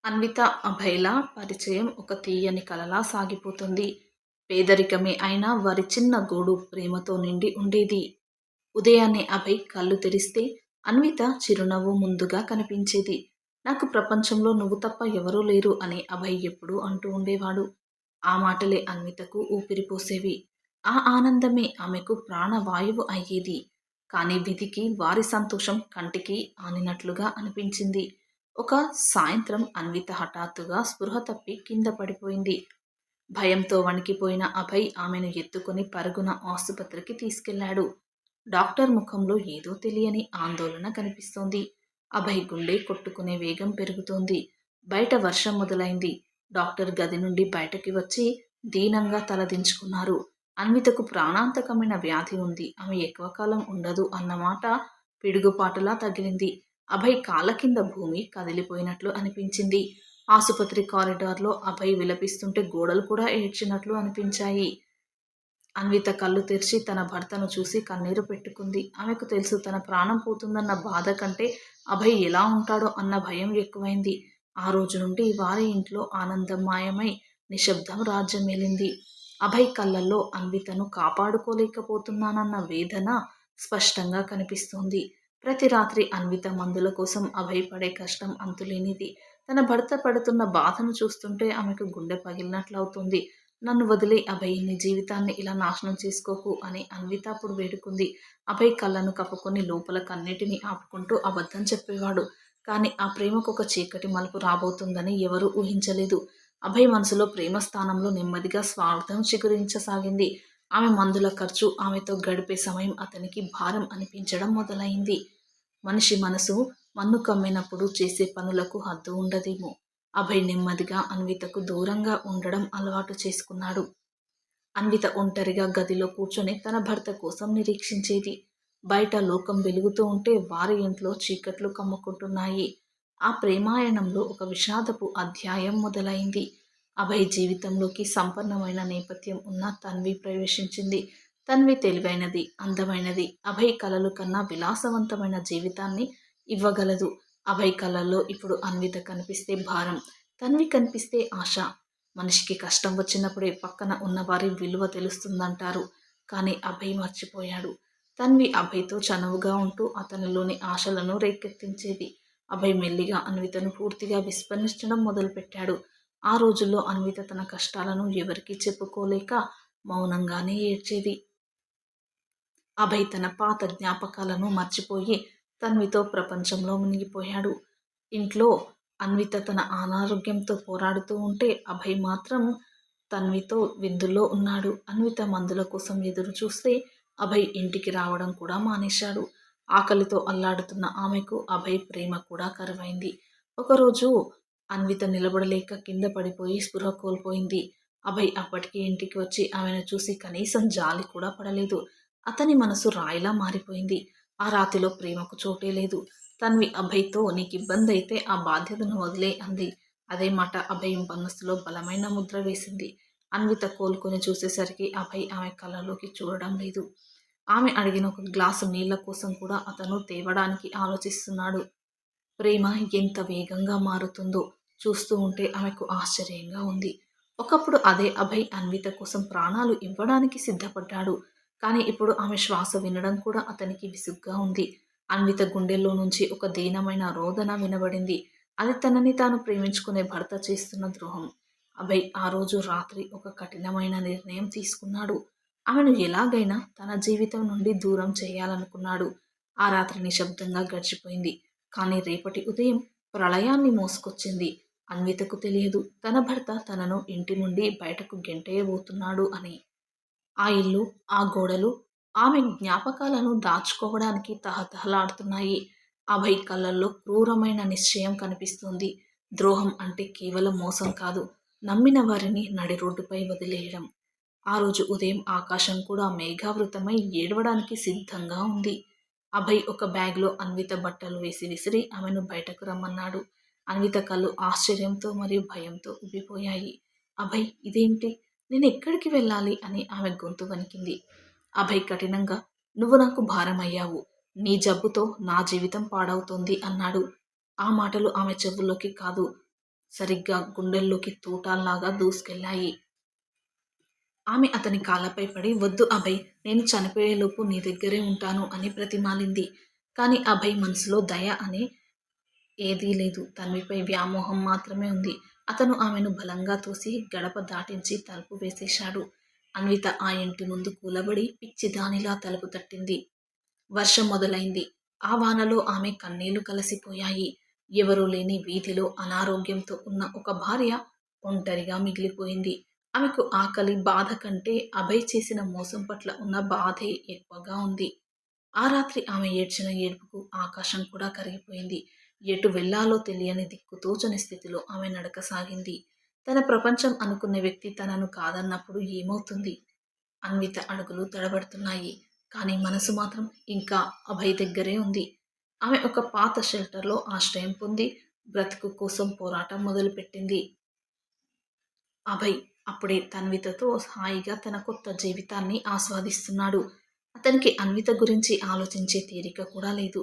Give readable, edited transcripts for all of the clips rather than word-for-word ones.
అన్విత అభయ్‌ల పరిచయం ఒక తీయని కలలా సాగిపోతుంది. పేదరికమే అయినా వారి చిన్న గూడు ప్రేమతో నిండి ఉండేది. ఉదయాన్నే అభయ్ కళ్ళు తెరిస్తే అన్విత చిరునవ్వు ముందుగా కనిపించేది. నాకు ప్రపంచంలో నువ్వు తప్ప ఎవరూ లేరు అని అభయ్ ఎప్పుడూ అంటూ ఉండేవాడు. ఆ మాటలే అన్వితకు ఊపిరి పోసేవి. ఆ ఆనందమే ఆమెకు ప్రాణవాయువు అయ్యేది. కానీ విధికి వారి సంతోషం కంటికి ఆనినట్లుగా అనిపించింది. ఒక సాయంత్రం అన్విత హఠాత్తుగా స్పృహ తప్పి కింద పడిపోయింది. భయంతో వణికిపోయిన అభయ్ ఆమెను ఎత్తుకుని పరుగున ఆసుపత్రికి తీసుకెళ్లాడు. డాక్టర్ ముఖంలో ఏదో తెలియని ఆందోళన కనిపిస్తోంది. అభయ్ గుండె కొట్టుకునే వేగం పెరుగుతోంది. బయట వర్షం మొదలైంది. డాక్టర్ గది నుండి బయటకి వచ్చి దీనంగా తలదించుకున్నారు. అన్వితకు ప్రాణాంతకమైన వ్యాధి ఉంది. ఆమె ఎక్కువ కాలం ఉండదు అన్నమాట పిడుగుపాటులా తగిలింది. అభయ్ కాళ్ళ కింద భూమి కదిలిపోయినట్లు అనిపించింది. ఆసుపత్రి కారిడార్లో అభయ్ విలపిస్తుంటే గోడలు కూడా ఏడ్చినట్లు అనిపించాయి. అన్విత కళ్ళు తెరిచి తన భర్తను చూసి కన్నీరు పెట్టుకుంది. ఆమెకు తెలుసు తన ప్రాణం పోతుందన్న బాధ కంటే అభయ్ ఎలా ఉంటాడో అన్న భయం ఎక్కువైంది. ఆ రోజు నుండి వారి ఇంట్లో ఆనందం మాయమై నిశ్శబ్దం రాజ్యమేలింది. అభయ్ కళ్ళల్లో అన్వితను కాపాడుకోలేకపోతున్నానన్న వేదన స్పష్టంగా కనిపిస్తోంది. ప్రతి రాత్రి అన్విత మందుల కోసం అభయ్ పడే కష్టం అంతులేనిది. తన భర్త పడుతున్న బాధను చూస్తుంటే ఆమెకు గుండె పగిలినట్లవుతుంది. నన్ను వదిలి అభయ్ నీ జీవితాన్ని ఇలా నాశనం చేసుకోకు అని అన్విత అప్పుడు వేడుకుంది. అభయ్ కళ్ళను కప్పుకొని లోపల కన్నీటిని ఆపుకుంటూ అబద్ధం చెప్పేవాడు. కానీ ఆ ప్రేమకు ఒక చీకటి మలుపు రాబోతుందని ఎవరూ ఊహించలేదు. అభయ్ మనసులో ప్రేమ స్థానంలో నెమ్మదిగా స్వార్థం చిగురించసాగింది. ఆమె మందుల ఖర్చు, ఆమెతో గడిపే సమయం అతనికి భారం అనిపించడం మొదలైంది. మనిషి మనసు మన్ను కమ్మినప్పుడు చేసే పనులకు హద్దు ఉండదేమో. అభయ్ నెమ్మదిగా అన్వితకు దూరంగా ఉండడం అలవాటు చేసుకున్నాడు. అన్విత ఒంటరిగా గదిలో కూర్చొని తన భర్త కోసం నిరీక్షించేది. బయట లోకం వెలుగుతూ ఉంటే వారి ఇంట్లో చీకట్లు కమ్ముకుంటున్నాయి. ఆ ప్రేమాయణంలో ఒక విషాదపు అధ్యాయం మొదలైంది. అభయ్ జీవితంలోకి సంపన్నమైన నేపథ్యం ఉన్న తన్వి ప్రవేశించింది. తన్వి తెలివైనది, అందమైనది. అభయ్ కలలు కన్నా విలాసవంతమైన జీవితాన్ని ఇవ్వగలదు. అభయ్ కళల్లో ఇప్పుడు అన్విత కనిపిస్తే భారం, తన్వి కనిపిస్తే ఆశ. మనిషికి కష్టం వచ్చినప్పుడే పక్కన ఉన్నవారి విలువ తెలుస్తుందంటారు. కానీ అభయ్ మర్చిపోయాడు. తన్వి అభయ్తో చనువుగా ఉంటూ అతనిలోని ఆశలను రేకెత్తించేది. అభయ్ మెల్లిగా అన్వితను పూర్తిగా విస్మరించడం మొదలుపెట్టాడు. ఆ రోజుల్లో అన్విత తన కష్టాలను ఎవరికీ చెప్పుకోలేక మౌనంగానే ఏడ్చేది. అభయ్ తన పాత జ్ఞాపకాలను మర్చిపోయి తన్వితో ప్రపంచంలో మునిగిపోయాడు. ఇంట్లో అన్విత తన అనారోగ్యంతో పోరాడుతూ ఉంటే అభయ్ మాత్రం తన్వితో విందుల్లో ఉన్నాడు. అన్విత మందుల కోసం ఎదురు చూస్తే అభయ్ ఇంటికి రావడం కూడా మానేశాడు. ఆకలితో అల్లాడుతున్న ఆమెకు అభయ్ ప్రేమ కూడా కరువైంది. ఒకరోజు అన్విత నిలబడలేక కింద పడిపోయి స్పృహ కోల్పోయింది. అభయ్ అప్పటికే ఇంటికి వచ్చి ఆమెను చూసి కనీసం జాలి కూడా పడలేదు. అతని మనసు రాయిలా మారిపోయింది. ఆ రాతిలో ప్రేమకు చోటే లేదు. తన్వి అభయ్‌తో నీకిబ్బందయితే ఆ బాధ్యతను వదిలేయ్ అంది. అదే మాట అభయ్ మనసులో బలమైన ముద్ర వేసింది. అన్విత కోలుకొని చూసేసరికి అభయ్ ఆమె కళ్ళలోకి చూడడం లేదు. ఆమె అడిగిన ఒక గ్లాసు నీళ్ల కోసం కూడా అతను తేవడానికి ఆలోచిస్తున్నాడు. ప్రేమ ఎంత వేగంగా మారుతుందో చూస్తూ ఉంటే ఆమెకు ఆశ్చర్యంగా ఉంది. ఒకప్పుడు అదే అభయ్ అన్విత కోసం ప్రాణాలు ఇవ్వడానికి సిద్ధపడ్డాడు. కానీ ఇప్పుడు ఆమె శ్వాస వినడం కూడా అతనికి విసుగ్గా ఉంది. అన్విత గుండెల్లో నుంచి ఒక దీనమైన రోదన వినబడింది. అది తనని తాను ప్రేమించుకునే భర్త చేస్తున్న ద్రోహం. అభయ్ ఆ రోజు రాత్రి ఒక కఠినమైన నిర్ణయం తీసుకున్నాడు. ఆమెను ఎలాగైనా తన జీవితం నుండి దూరం చేయాలనుకున్నాడు. ఆ రాత్రి నిశ్శబ్దంగా గడిచిపోయింది. కానీ రేపటి ఉదయం ప్రళయాన్ని మోసుకొచ్చింది. అన్వితకు తెలియదు తన భర్త తనను ఇంటి నుండి బయటకు గెంటేయబోతున్నాడు అని. ఆ ఇల్లు, ఆ గోడలు ఆమె జ్ఞాపకాలను దాచుకోవడానికి తహతహలాడుతున్నాయి. అభయ్ కళ్ళల్లో క్రూరమైన నిశ్చయం కనిపిస్తోంది. ద్రోహం అంటే కేవలం మోసం కాదు, నమ్మిన వారిని నడి రోడ్డుపై వదిలేయడం. ఆ రోజు ఉదయం ఆకాశం కూడా మేఘావృతమై ఏడవడానికి సిద్ధంగా ఉంది. అభయ్ ఒక బ్యాగ్‌లో అన్విత బట్టలు వేసి విసిరి ఆమెను బయటకు రమ్మన్నాడు. అన్విత కళ్ళు ఆశ్చర్యంతో మరియు భయంతో ఉబ్బిపోయాయి. అభయ్ ఇదేంటి? నేనెక్కడికి వెళ్ళాలి? అని ఆమె గొంతు వణికింది. అభయ్ కఠినంగా నువ్వు నాకు భారమయ్యావు. నీ జబ్బుతో నా జీవితం పాడవుతోంది అన్నాడు. ఆ మాటలు ఆమె చెవుల్లోకి కాదు, సరిగ్గా గుండెల్లోకి తూటాల్లాగా దూసుకెళ్లాయి. ఆమె అతని కాళ్ళపై పడి, "వద్దు అభయ్, నేను చనిపోయేలోపు నీ దగ్గరే ఉంటాను" అని బ్రతిమాలింది. కాని అభయ్ మనసులో దయ అనే ఏదీ లేదు. తన్విపై వ్యామోహం మాత్రమే ఉంది. అతను ఆమెను బలంగా తోసి గడప దాటించి తలుపు వేసేశాడు. అన్విత ఆ ఇంటి ముందు కూలబడి పిచ్చిదానిలా తలుపు తట్టింది. వర్షం మొదలైంది. ఆ వానలో ఆమె కన్నీళ్లు కలసిపోయాయి. ఎవరూ లేని వీధిలో అనారోగ్యంతో ఉన్న ఒక భార్య ఒంటరిగా మిగిలిపోయింది. ఆమెకు ఆకలి, బాధ కంటే అభయ్ చేసిన మోసం పట్ల ఉన్న బాధే ఎక్కువగా ఉంది. ఆ రాత్రి ఆమె ఏడ్చిన ఏడుపుకు ఆకాశం కూడా కరిగిపోయింది. ఎటు వెళ్ళాలో తెలియని దిక్కుతోచని స్థితిలో ఆమె నడక సాగింది. తన ప్రపంచం అనుకున్న వ్యక్తి తనను కాదన్నప్పుడు ఏమవుతుంది? అన్విత అడుగులు తడబడుతున్నాయి. కానీ మనసు మాత్రం ఇంకా అభయ్ దగ్గరే ఉంది. ఆమె ఒక పాత షెల్టర్‌లో ఆశ్రయం పొంది బ్రతుకు కోసం పోరాటం మొదలుపెట్టింది. అభయ్ అప్పుడే తన్వితతో హాయిగా తన కొత్త జీవితాన్ని ఆస్వాదిస్తున్నాడు. అతనికి అన్విత గురించి ఆలోచించే తీరిక కూడా లేదు.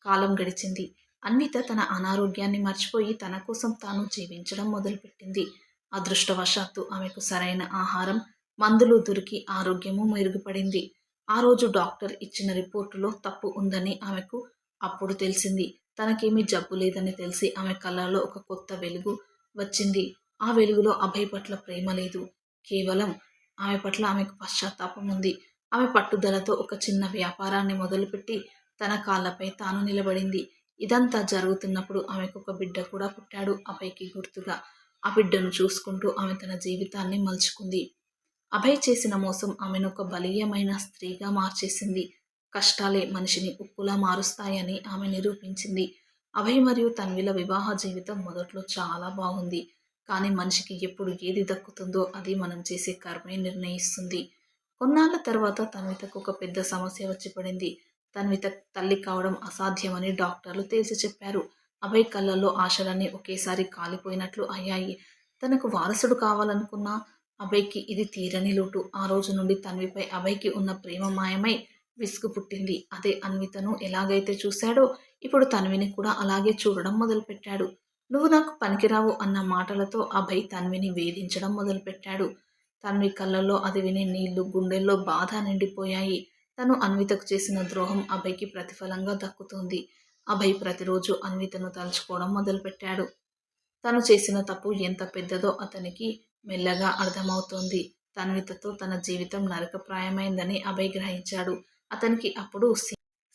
కాలం గడిచింది. అన్విత తన అనారోగ్యాన్ని మర్చిపోయి తన కోసం తాను జీవించడం మొదలుపెట్టింది. అదృష్టవశాత్తు ఆమెకు సరైన ఆహారం, మందులు దొరికి ఆరోగ్యము మెరుగుపడింది. ఆ రోజు డాక్టర్ ఇచ్చిన రిపోర్టులో తప్పు ఉందని ఆమెకు అప్పుడు తెలిసింది. తనకేమీ జబ్బు లేదని తెలిసి ఆమె కళ్ళలో ఒక కొత్త వెలుగు వచ్చింది. ఆ వెలుగులో అభయ్ పట్ల ప్రేమ లేదు. కేవలం ఆమె పట్ల ఆమెకు పశ్చాత్తాపం ఉంది. ఆమె పట్టుదలతో ఒక చిన్న వ్యాపారాన్ని మొదలుపెట్టి తన కాళ్ళపై తాను నిలబడింది. ఇదంతా జరుగుతున్నప్పుడు ఆమెకొక బిడ్డ కూడా పుట్టాడు అభయ్‌కి గుర్తుగా. ఆ బిడ్డను చూసుకుంటూ ఆమె తన జీవితాన్ని మలుచుకుంది. అభయ్ చేసిన మోసం ఆమెను ఒక బలీయమైన స్త్రీగా మార్చేసింది. కష్టాలే మనిషిని ఉక్కులా మారుస్తాయని ఆమె నిరూపించింది. అభయ్ మరియు తన్విల వివాహ జీవితం మొదట్లో చాలా బాగుంది. కానీ మనిషికి ఎప్పుడు ఏది దక్కుతుందో అది మనం చేసే కర్మే నిర్ణయిస్తుంది. కొన్నాళ్ల తర్వాత తన్వితకు ఒక పెద్ద సమస్య వచ్చి పడింది. తన్విత తల్లి కావడం అసాధ్యమని డాక్టర్లు తేల్చి చెప్పారు. అభయ్ కళ్ళల్లో ఆశలన్నీ ఒకేసారి కాలిపోయినట్లు అయ్యాయి. తనకు వారసుడు కావాలనుకున్న అభయ్‌కి ఇది తీరని లోటు. ఆ రోజు నుండి తన్విపై అభయ్‌కి ఉన్న ప్రేమ మాయమై విసుగు పుట్టింది. అదే అన్వితను ఎలాగైతే చూశాడో ఇప్పుడు తన్విని కూడా అలాగే చూడడం మొదలుపెట్టాడు. "నువ్వు నాకు పనికిరావు" అన్న మాటలతో అభయ్ తన్విని వేధించడం మొదలుపెట్టాడు. తన్వి కళ్ళల్లో అది విని నీళ్లు, గుండెల్లో బాధ నిండిపోయాయి. తను అన్వితకు చేసిన ద్రోహం అభయ్‌కి ప్రతిఫలంగా దక్కుతోంది. అభయ్ ప్రతిరోజు అన్వితను తలుచుకోవడం మొదలుపెట్టాడు. తను చేసిన తప్పు ఎంత పెద్దదో అతనికి మెల్లగా అర్థమవుతోంది. తన్వితతో తన జీవితం నరకప్రాయమైందని అభయ్ గ్రహించాడు. అతనికి అప్పుడు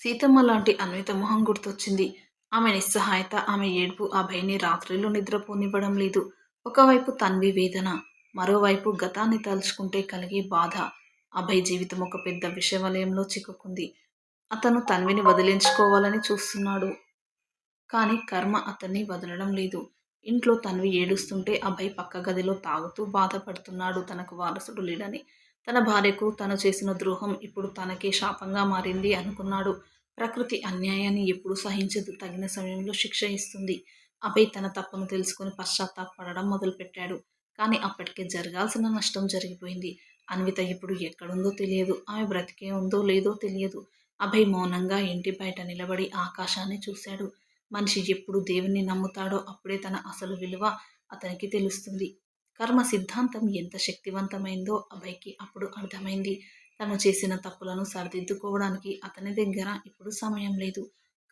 సీతమ్మ లాంటి అన్విత మొహం గుర్తొచ్చింది. ఆమె నిస్సహాయత, ఆమె ఏడుపు అభయ్‌ని రాత్రిళ్ళు నిద్రపోనివ్వడం లేదు. ఒకవైపు తన్వి వేదన, మరోవైపు గతాన్ని తలుచుకుంటే కలిగే బాధ. అభయ్ జీవితం ఒక పెద్ద విషవలయంలో చిక్కుకుంది. అతను తన్విని వదిలించుకోవాలని చూస్తున్నాడు. కానీ కర్మ అతన్ని వదలడం లేదు. ఇంట్లో తన్వి ఏడుస్తుంటే అభయ్ పక్క గదిలో తాగుతూ బాధపడుతున్నాడు తనకు వారసుడు లేడని. తన భార్యకు తను చేసిన ద్రోహం ఇప్పుడు తనకే శాపంగా మారింది అనుకున్నాడు. ప్రకృతి అన్యాయాన్ని ఎప్పుడూ సహించదు. తగిన సమయంలో శిక్ష ఇస్తుంది. అభయ్ తన తప్పును తెలుసుకొని పశ్చాత్తాపపడడం మొదలుపెట్టాడు. కానీ అప్పటికే జరగాల్సిన నష్టం జరిగిపోయింది. అన్విత ఇప్పుడు ఎక్కడుందో తెలియదు. ఆమె బ్రతికే ఉందో లేదో తెలియదు. అభయ్ మౌనంగా ఇంటి బయట నిలబడి ఆకాశాన్ని చూశాడు. మనిషి ఎప్పుడు దేవుణ్ణి నమ్ముతాడో అప్పుడే తన అసలు విలువ అతనికి తెలుస్తుంది. కర్మ సిద్ధాంతం ఎంత శక్తివంతమైందో అభయ్‌కి అప్పుడు అర్థమైంది. తను చేసిన తప్పులను సరిదిద్దుకోవడానికి అతని దగ్గర ఇప్పుడు సమయం లేదు.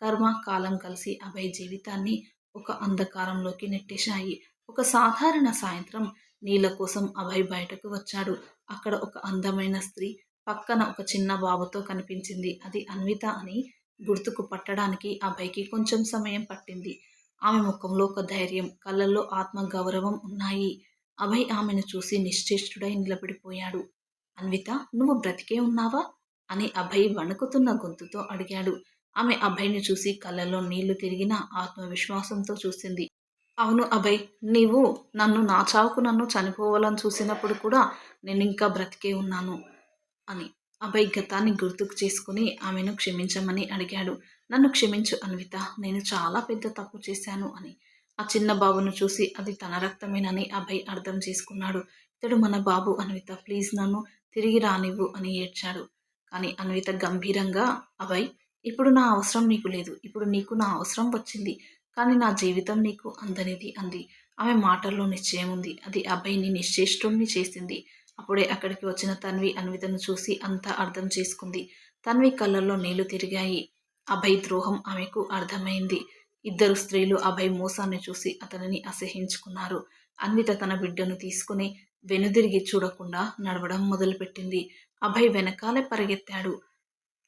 కర్మ, కాలం కలిసి అభయ్ జీవితాన్ని ఒక అంధకారంలోకి నెట్టేశాయి. ఒక సాధారణ సాయంత్రం నీళ్ల కోసం అభయ్ బయటకు వచ్చాడు. అక్కడ ఒక అందమైన స్త్రీ పక్కన ఒక చిన్న బాబుతో కనిపించింది. అది అన్విత అని గుర్తుకు పట్టడానికి అభయ్‌కి కొంచెం సమయం పట్టింది. ఆమె ముఖంలో ఒక ధైర్యం, కళ్ళల్లో ఆత్మగౌరవం ఉన్నాయి. అభయ్ ఆమెను చూసి నిశ్చేష్టుడై నిలబడిపోయాడు. "అన్విత, నువ్వు బ్రతికే ఉన్నావా?" అని అభయ్ వణుకుతున్న గొంతుతో అడిగాడు. ఆమె అభయ్‌ని చూసి కళ్ళల్లో నీళ్లు తిరిగినా ఆత్మవిశ్వాసంతో చూసింది. "అవును అభయ్, నీవు నా చావుకు నన్ను చనిపోవాలని చూసినప్పుడు కూడా నేనింకా బ్రతికే ఉన్నాను" అని. అభయ్ గతాన్ని గుర్తుకు చేసుకుని ఆమెను క్షమించమని అడిగాడు. "నన్ను క్షమించు అన్విత, నేను చాలా పెద్ద తప్పు చేశాను" అని. ఆ చిన్న బాబును చూసి అది తన రక్తమేనని అభయ్ అర్థం చేసుకున్నాడు. "ఇతడు మన బాబు అన్విత, ప్లీజ్ నన్ను తిరిగి రానివ్వు" అని ఏడ్చాడు. కానీ అన్విత గంభీరంగా, "అభయ్, ఇప్పుడు నా అవసరం నీకు లేదు. ఇప్పుడు నీకు నా అవసరం వచ్చింది. కానీ నా జీవితం నీకు అందనిది" అంది. ఆమె మాటల్లో నిశ్చయం ఉంది. అది అభయ్‌ని నిశ్చేష్టుణ్ణి చేసింది. అప్పుడే అక్కడికి వచ్చిన తన్వి అన్వితను చూసి అంతా అర్థం చేసుకుంది. తన్వి కళ్ళల్లో నీళ్లు తిరిగాయి. అభయ్ ద్రోహం ఆమెకు అర్థమైంది. ఇద్దరు స్త్రీలు అభయ్ మోసాన్ని చూసి అతనిని అసహ్యించుకున్నారు. అన్విత తన బిడ్డను తీసుకుని వెనుదిరిగి చూడకుండా నడవడం మొదలుపెట్టింది. అభయ్ వెనకాలే పరిగెత్తాడు.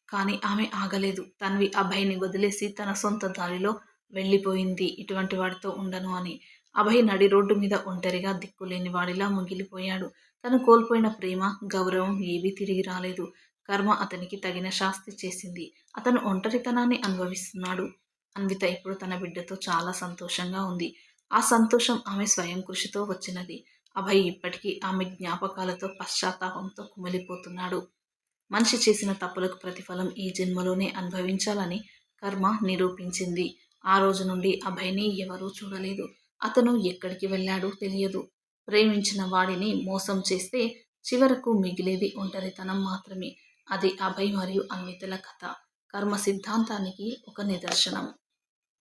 కానీ ఆమె ఆగలేదు. తన్వి అభయ్‌ని వదిలేసి తన సొంత దారిలో వెళ్ళిపోయింది. ఇటువంటి వాడితో ఉండను అని. అభయ్ నడి రోడ్డు మీద ఒంటరిగా దిక్కులేని వాడిలా మిగిలిపోయాడు. తను కోల్పోయిన ప్రేమ, గౌరవం ఏవీ తిరిగి రాలేదు. కర్మ అతనికి తగిన శాస్తి చేసింది. అతను ఒంటరితనాన్ని అనుభవిస్తున్నాడు. అన్విత ఇప్పుడు తన బిడ్డతో చాలా సంతోషంగా ఉంది. ఆ సంతోషం ఆమె స్వయం కృషితో వచ్చినది. అభయ్ ఇప్పటికీ ఆమె జ్ఞాపకాలతో పశ్చాత్తాపంతో కుమిలిపోతున్నాడు. మనిషి చేసిన తప్పులకు ప్రతిఫలం ఈ జన్మలోనే అనుభవించాలని కర్మ నిరూపించింది. ఆ రోజు నుండి అభయ్‌ని ఎవరూ చూడలేదు. అతను ఎక్కడికి వెళ్ళాడో తెలియదు. ప్రేమించిన వాడిని మోసం చేస్తే చివరకు మిగిలేది ఒంటరితనం మాత్రమే. అది అభయ్ మరియు అన్వితల కథ. కర్మ సిద్ధాంతానికి ఒక నిదర్శనం.